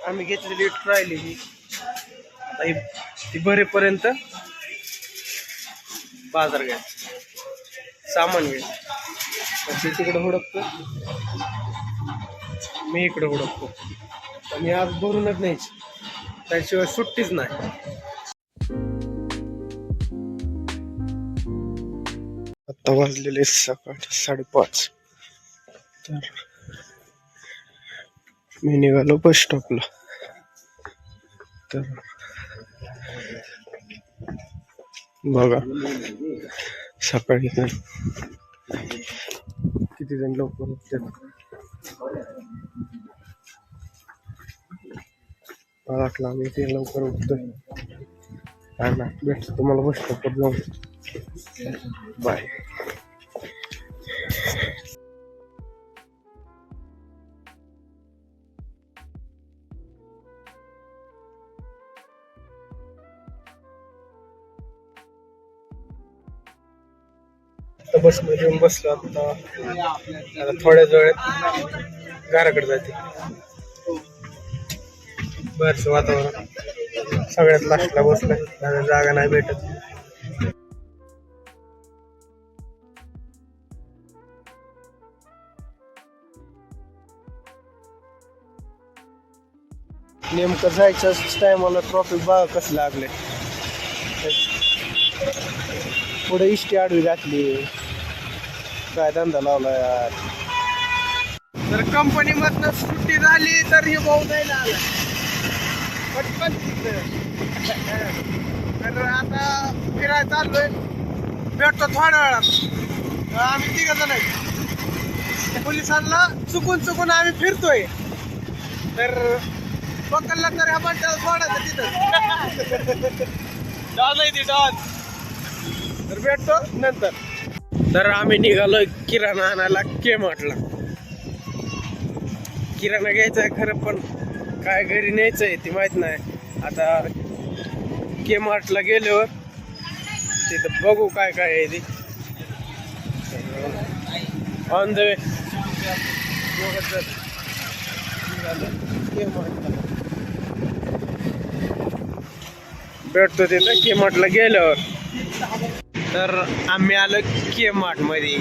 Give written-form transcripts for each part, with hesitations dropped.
आम्ही घेतलेली ट्रायली ही ती भरेपर्यंत बाजार घ्यायचा, सामान घ्यायचं. ते तिकडं हुडकतो, मी इकडं हुडकतो. आणि आज भरूनच न्यायची, त्याशिवाय सुट्टीच नाही. आता वाजलेले सकाळचे 5:30. तर मी निघालो बस स्टॉपला. तर बघा सकाळी किती जण लवकर उठतात. मला वाटलं आम्ही ते लवकर उठतोय. काय ना, भेटतो तुम्हाला बस स्टॉपवर जाऊन. बाय. बस मध्ये येऊन बसलो. आता थोड्याच वेळात घराकडे जाते. बरंच वातावरण सगळ्यात लास्टला बसलाय, जागा नाही भेटत. नेमकं जायच्या टायमाला ट्रॉफिक बघा कसं लागले. पुढे इष्टी आडवी घातली. काय धंदा लावला यार. जर कंपनी मधनं सुट्टी झाली तर हे भाऊ जायला आला पटकन. तर आता फिरायला चाललोय, भेटतो थोड्या वेळात. आम्ही तिघ जण आहे. पोलिसांना चुकून आम्ही फिरतोय. तर पकडला तर आपण त्याला सोडायचं तिथं. डॉन आहे ती डॉन. तर भेटतो नंतर. तर आम्ही निघालोय किराणा आणायला के-मार्टला. किराणा घ्यायचा आहे खरं, पण काय घरी न्यायचंय ती माहित नाही. आता के-मार्टला गेल्यावर तिथं बघू काय काय आहे ती. ऑन द वे भेटतो तिथं के-मार्टला गेल्यावर. तर आम्ही आलो के-मार्ट मध्ये.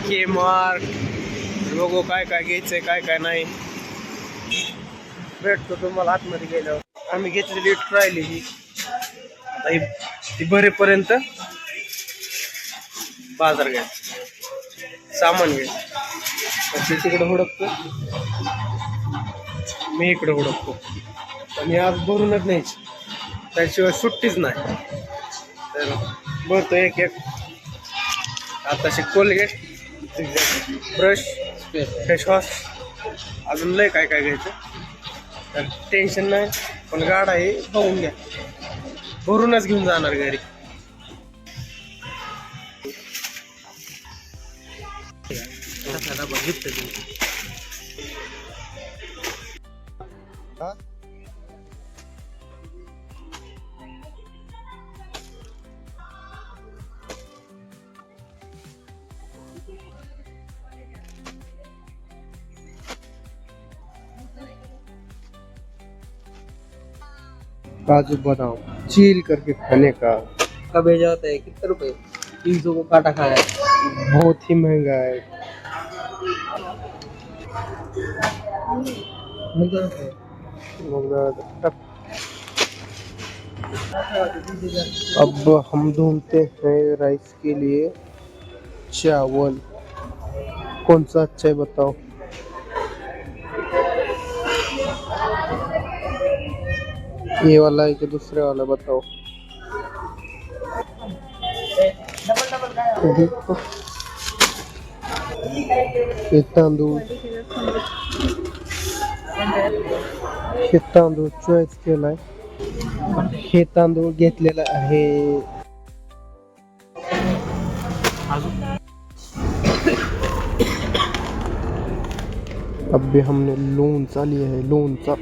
के-मार्ट बघू काय काय घ्यायचंय काय काय नाही. भेटतो तुम्हाला आतमध्ये गेल्यावर. आम्ही घेतलेली ट्रायली ही ती भरेपर्यंत बाजार घ्यायचा, सामान घ्यायचं. ते तिकडं हुडकतो, मी इकडं हुडकतो. आणि आज भरूनच न्यायची, त्याशिवाय सुट्टीच नाही. तर भरतो एक एक. आताशी कोलगेट, ब्रश, फेसवॉश, अजून लय काय काय घ्यायचं. तर टेन्शन नाही, पण गाडा हे बघून घ्या. भरूनच घेऊन जाणार घरी. काजू बादाम चील करके खाने का का भेजा होता है? कितने रुपए? 300 को काटा खाया है। बहुत ही महंगा है. अब हम ढूंढते हैं राइस के लिए चावल. कौन सा अच्छा है बताओ. ये वाला है कि दूसरे वाला बताओ. देखो हे तांदूळ चॉईस केलाय. हे तांदूळ घेतलेला आहे. अब भी हमने लोणचा लिया है, लोणचा.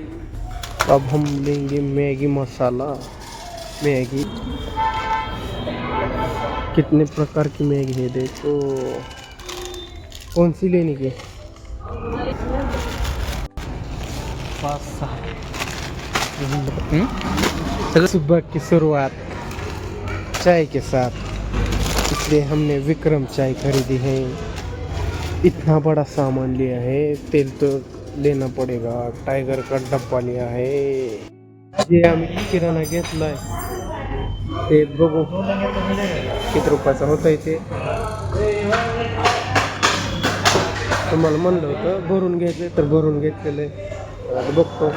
अब हम लेंगे मैगी मसाला. मैगी कितने प्रकार की मैगी है देखो. कौन सी लेने की. 5-6 सुबह की शुरुआत चाय के साथ, इसलिए हमने विक्रम चाय खरीदी है। इतना बड़ा सामान लिया है, तेल तो लेना पड़ेगा। टाइगर का डब्बा लिया है। जे आम्ही किराणा घेतलाय ते बघू किती रुपयाचा होतंय ते। तुम्हाला म्हणलं होतं भरून घ्यायचं, तर भरून घेतलेलं आहे। आता बघतो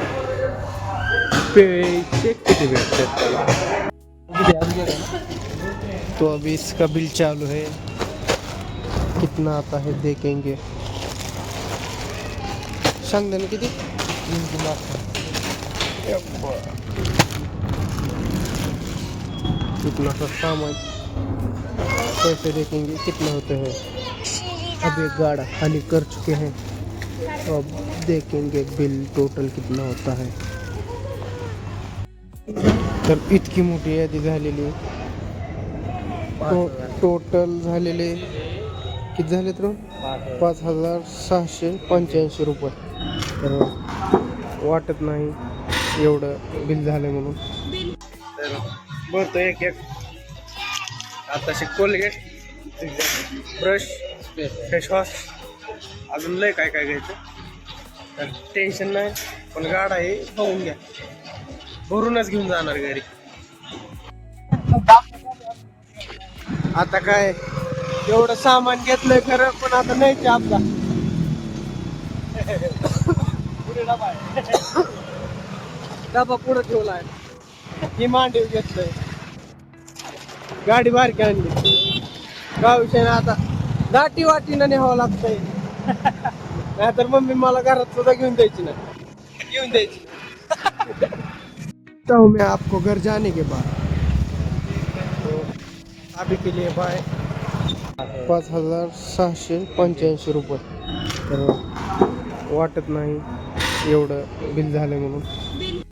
पैसे किती भेटतात त्याला। तो अभी इसका बिल चालू है, कितना आता है देखेंगे। सांग देना किती। कितना सा सामान, पैसे देखेंगे कितना होते हैं। अब एक गाड़ा खाली कर चुके हैं, तो अब देखेंगे बिल टोटल कितना होता है। तर इतकी मोठी यादी झालेली, टोटल झालेले किती झाले तर 5,685 रुपये। तर वाटत नाही एवढं बिल झालं म्हणून। तर भरतो एक एक। आताशी कोलगेट, ब्रश, फेसवॉश, अजून लय काय काय घ्यायचं। तर टेन्शन नाही, पण गाडा हे बघून घ्या, भरूनच घेऊन जाणार घरी। आता काय एवढं सामान घेतलंय खरं, पण आता नाही ते आपला डबा पुढे ठेवलाय। ही मांडीव घेतलंय, गाडी बारकी आणली। गाव विषय आता दाटी वाटीनं न्यावं लागतंय, नाहीतर मम्मी मला घरात सुद्धा घेऊन द्यायची ना, घेऊन द्यायची। तो मैं आपको घर जाने के बाद, तो अभी के लिए बाय। 5,685 रुपये। तर वाटत नाही एवढं बिल झालं म्हणून।